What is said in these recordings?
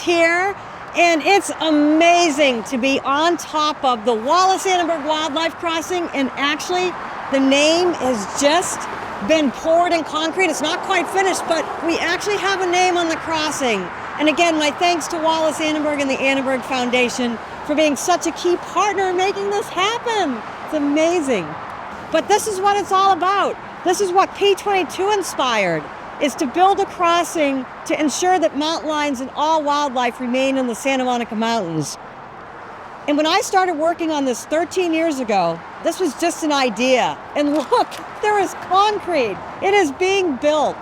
here, and it's amazing to be on top of the Wallis Annenberg Wildlife Crossing, and actually the name has just been poured in concrete. It's not quite finished, but we actually have a name on the crossing. And again, my thanks to Wallis Annenberg and the Annenberg Foundation for being such a key partner in making this happen. It's amazing. But this is what it's all about. This is what P22 inspired, is to build a crossing to ensure that mountain lions and all wildlife remain in the Santa Monica Mountains. And when I started working on this 13 years ago, this was just an idea. And look, there is concrete. It is being built.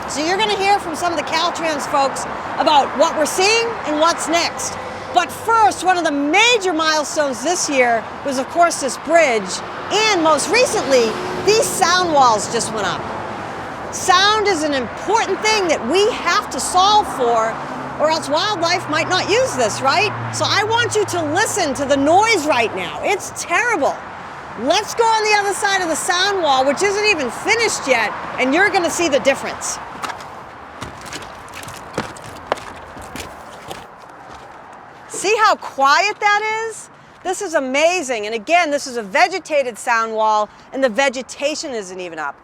So you're going to hear from some of the Caltrans folks about what we're seeing and what's next. But first, one of the major milestones this year was, of course, this bridge. And most recently, these sound walls just went up. Sound is an important thing that we have to solve for, or else wildlife might not use this, right? So I want you to listen to the noise right now. It's terrible. Let's go on the other side of the sound wall, which isn't even finished yet, and you're gonna see the difference. See how quiet that is? This is amazing. And again, this is a vegetated sound wall, and the vegetation isn't even up.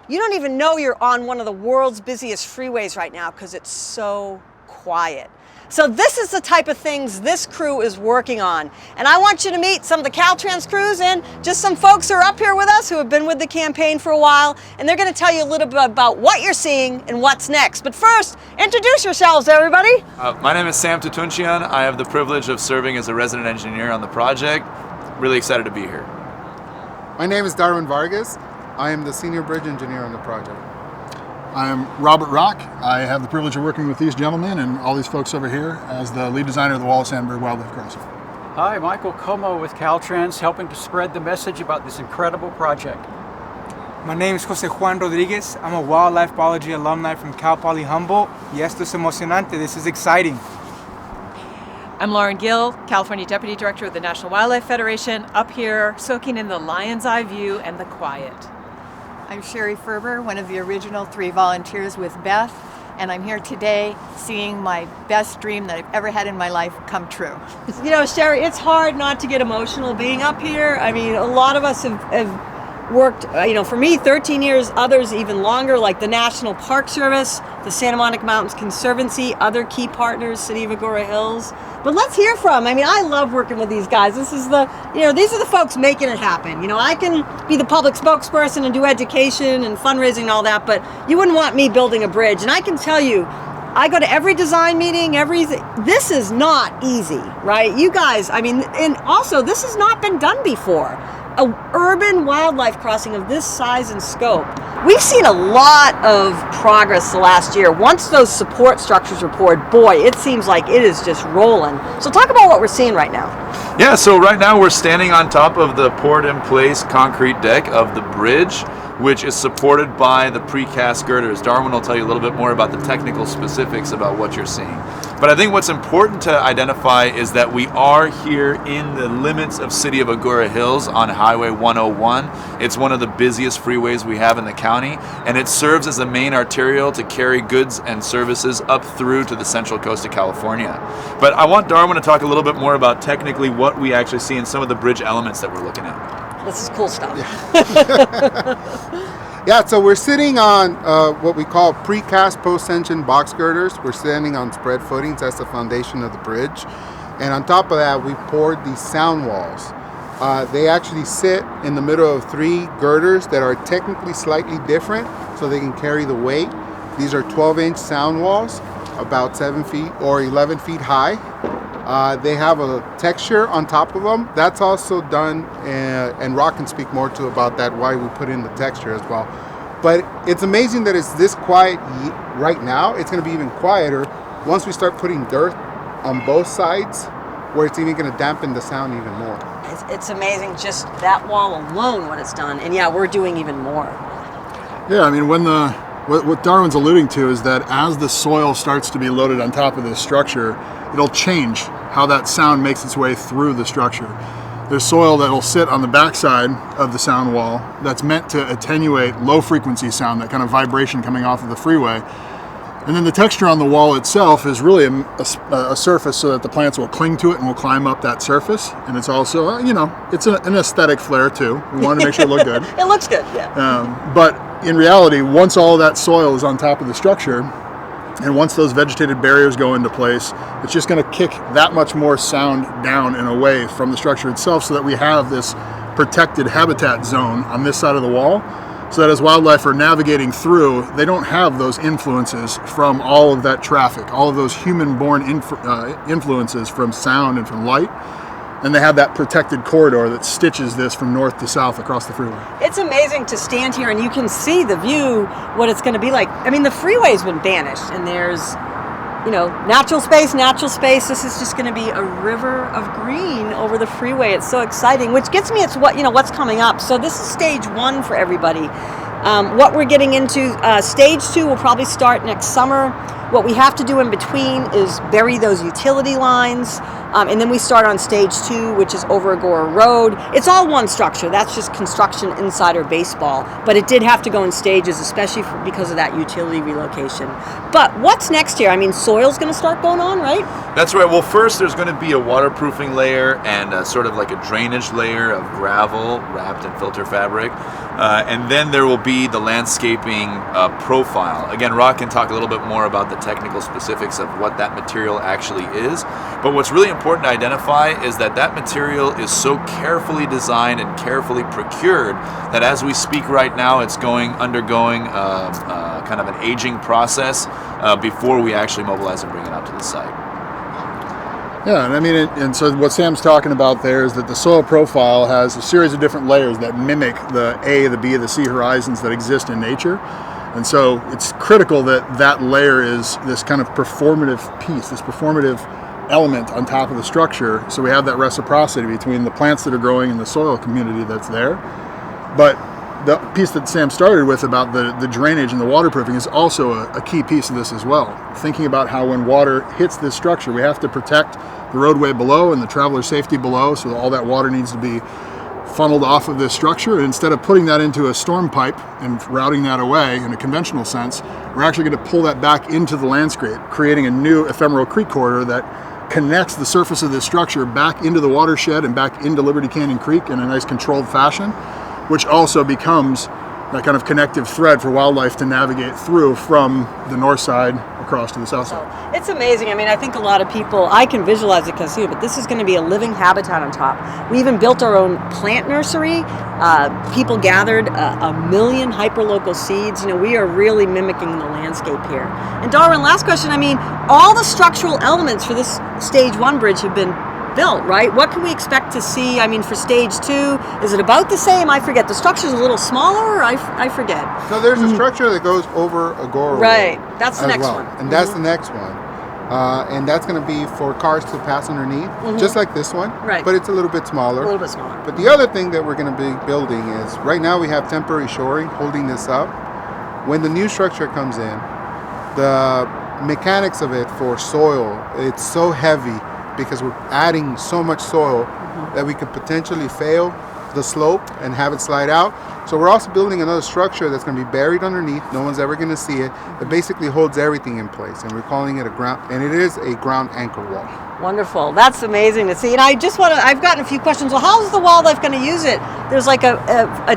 You don't even know you're on one of the world's busiest freeways right now because it's so quiet. So this is the type of things this crew is working on. And I want you to meet some of the Caltrans crews and just some folks who are up here with us who have been with the campaign for a while, and they're gonna tell you a little bit about what you're seeing and what's next. But first, introduce yourselves, everybody. My name is Sam Tutunchian. I have the privilege of serving as a resident engineer on the project. Really excited to be here. My name is Darwin Vargas. I am the senior bridge engineer on the project. I'm Robert Rock. I have the privilege of working with these gentlemen and all these folks over here as the lead designer of the Wallis Annenberg Wildlife Crossing. Hi, Michael Como with Caltrans, helping to spread the message about this incredible project. My name is Jose Juan Rodriguez. I'm a wildlife biology alumni from Cal Poly Humboldt. Y esto es emocionante. This is exciting. I'm Lauren Gill, California Deputy Director of the National Wildlife Federation, up here soaking in the lion's eye view and the quiet. I'm Sherry Ferber, one of the original 3 volunteers with Beth, and I'm here today seeing my best dream that I've ever had in my life come true. You know, Sherry, it's hard not to get emotional being up here. I mean, a lot of us have worked, for me, 13 years, others even longer, like the National Park Service, the Santa Monica Mountains Conservancy, other key partners, City of Agoura Hills. But let's hear from, I love working with these guys. This is these are the folks making it happen. I can be the public spokesperson and do education and fundraising and all that, but you wouldn't want me building a bridge. And I can tell you, I go to every design meeting, this is not easy, right? You guys, and also this has not been done before. An urban wildlife crossing of this size and scope. We've seen a lot of progress the last year. Once those support structures were poured, boy, it seems like it is just rolling. So talk about what we're seeing right now. Yeah, so right now we're standing on top of the poured in place concrete deck of the bridge, which is supported by the precast girders. Darwin will tell you a little bit more about the technical specifics about what you're seeing. But I think what's important to identify is that we are here in the limits of City of Agoura Hills on Highway 101. It's one of the busiest freeways we have in the county, and it serves as the main arterial to carry goods and services up through to the central coast of California. But I want Darwin to talk a little bit more about technically what we actually see in some of the bridge elements that we're looking at. This is cool stuff. Yeah, so we're sitting on what we call precast post-tension box girders. We're standing on spread footings. That's the foundation of the bridge. And on top of that, we poured these sound walls. They actually sit in the middle of 3 girders that are technically slightly different, so they can carry the weight. These are 12-inch sound walls, about 7 feet or 11 feet high. They have a texture on top of them. That's also done, and Rock can speak more to about that, why we put in the texture as well. But it's amazing that it's this quiet right now. It's going to be even quieter once we start putting dirt on both sides, where it's even going to dampen the sound even more. It's amazing just that wall alone, what it's done. And yeah, we're doing even more. Yeah, what Darwin's alluding to is that as the soil starts to be loaded on top of this structure, it'll change how that sound makes its way through the structure. There's soil that will sit on the backside of the sound wall that's meant to attenuate low frequency sound, that kind of vibration coming off of the freeway. And then the texture on the wall itself is really a surface so that the plants will cling to it and will climb up that surface. And it's also, it's an aesthetic flair too. We wanted to make sure it looked good. It looks good, yeah. But in reality, once all of that soil is on top of the structure, and once those vegetated barriers go into place, it's just going to kick that much more sound down and away from the structure itself so that we have this protected habitat zone on this side of the wall, so that as wildlife are navigating through, they don't have those influences from all of that traffic, all of those human-born influences from sound and from light. And they have that protected corridor that stitches this from north to south across the freeway. It's amazing to stand here and you can see the view, what it's going to be like. I mean, the freeway's been banished and there's, natural space. This is just going to be a river of green over the freeway. It's so exciting, which gets me to what's coming up. So this is stage 1 for everybody. What we're getting into, stage 2 will probably start next summer. What we have to do in between is bury those utility lines. And then we start on stage 2, which is over Agora Road. It's all one structure. That's just construction inside or baseball. But it did have to go in stages, especially because of that utility relocation. But what's next here? I mean, soil's going to start going on, right? That's right. Well, first there's going to be a waterproofing layer and sort of like a drainage layer of gravel wrapped in filter fabric. And then there will be the landscaping profile. Again, Rock can talk a little bit more about the technical specifics of what that material actually is. But what's really important to identify is that material is so carefully designed and carefully procured that as we speak right now, it's undergoing kind of an aging process before we actually mobilize and bring it out to the site. Yeah, and I mean, and so what Sam's talking about there is that the soil profile has a series of different layers that mimic the A, the B, the C horizons that exist in nature. And so it's critical that that layer is this kind of performative piece, this performative element on top of the structure, so we have that reciprocity between the plants that are growing and the soil community that's there. But the piece that Sam started with about the drainage and the waterproofing is also a key piece of this as well. Thinking about how when water hits this structure, we have to protect the roadway below and the traveler safety below, so all that water needs to be funneled off of this structure. And instead of putting that into a storm pipe and routing that away in a conventional sense, we're actually going to pull that back into the landscape, creating a new ephemeral creek corridor that connects the surface of this structure back into the watershed and back into Liberty Canyon Creek in a nice controlled fashion, which also becomes that kind of connective thread for wildlife to navigate through from the north side across to the south side. It's amazing. I mean, I think a lot of people, I can visualize it because but this is going to be a living habitat on top. We even built our own plant nursery. People gathered 1 million hyperlocal seeds. We are really mimicking the landscape here. And Darwin, last question. I mean, all the structural elements for this stage 1 bridge have been built, right? What can we expect to see? I mean, for stage 2, is it about the same? I forget. The structure's a little smaller, or I forget. So there's a structure that goes over Agora Right. Road That's the as next well. one. And that's the next one. And that's going to be for cars to pass underneath, just like this one. Right. But it's a little bit smaller. A little bit smaller. But the other thing that we're going to be building is, right now we have temporary shoring holding this up. When the new structure comes in, the mechanics of it for soil, it's so heavy because we're adding so much soil that we could potentially fail the slope and have it slide out. So we're also building another structure that's going to be buried underneath. No one's ever going to see it. It basically holds everything in place, and we're calling it a ground, and it is a ground anchor wall. Wonderful. That's amazing to see. And I just I've gotten a few questions. Well, how's the wildlife going to use it? There's like a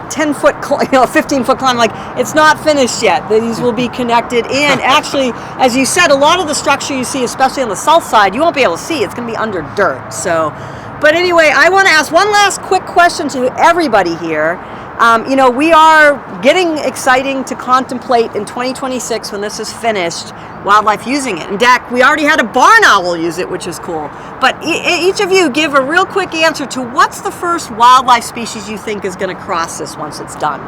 10-foot, 15-foot climb. Like, it's not finished yet. These will be connected. And actually, as you said, a lot of the structure you see, especially on the south side, you won't be able to see. It's going to be under dirt. So, but anyway, I want to ask one last quick question to everybody here. We are getting exciting to contemplate in 2026, when this is finished, wildlife using it. And Dak, we already had a barn owl use it, which is cool. But each of you give a real quick answer to what's the first wildlife species you think is going to cross this once it's done.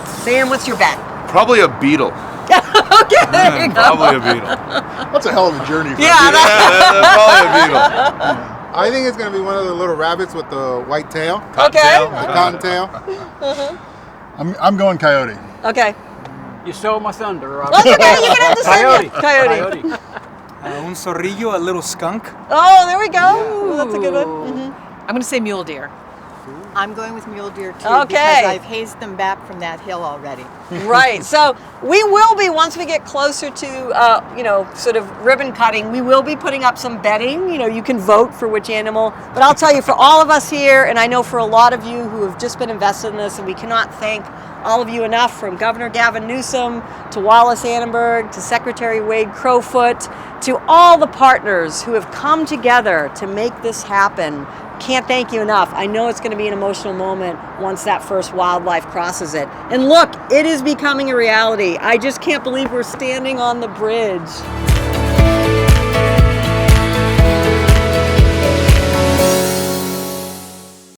Sam, what's your bet? Probably a beetle. Okay, there you go. Probably a beetle. That's a hell of a journey for Probably a beetle. I think it's going to be one of the little rabbits with the white tail. Cottontail. The cottontail. I'm going coyote. Okay. You stole my thunder, Robert. That's okay, you can have the same. Coyote. Un zorrillo, a little skunk. Oh, there we go. Ooh, that's a good one. I'm going to say mule deer. I'm going with mule deer too Okay. because I've hazed them back from that hill already. Right. So we will be, once we get closer to, sort of ribbon cutting, we will be putting up some bedding. You can vote for which animal. But I'll tell you, for all of us here, and I know for a lot of you who have just been invested in this, and we cannot thank all of you enough, from Governor Gavin Newsom to Wallis Annenberg to Secretary Wade Crowfoot to all the partners who have come together to make this happen. Can't thank you enough. I know it's going to be an emotional moment once that first wildlife crosses it. And look, it is becoming a reality. I just can't believe we're standing on the bridge.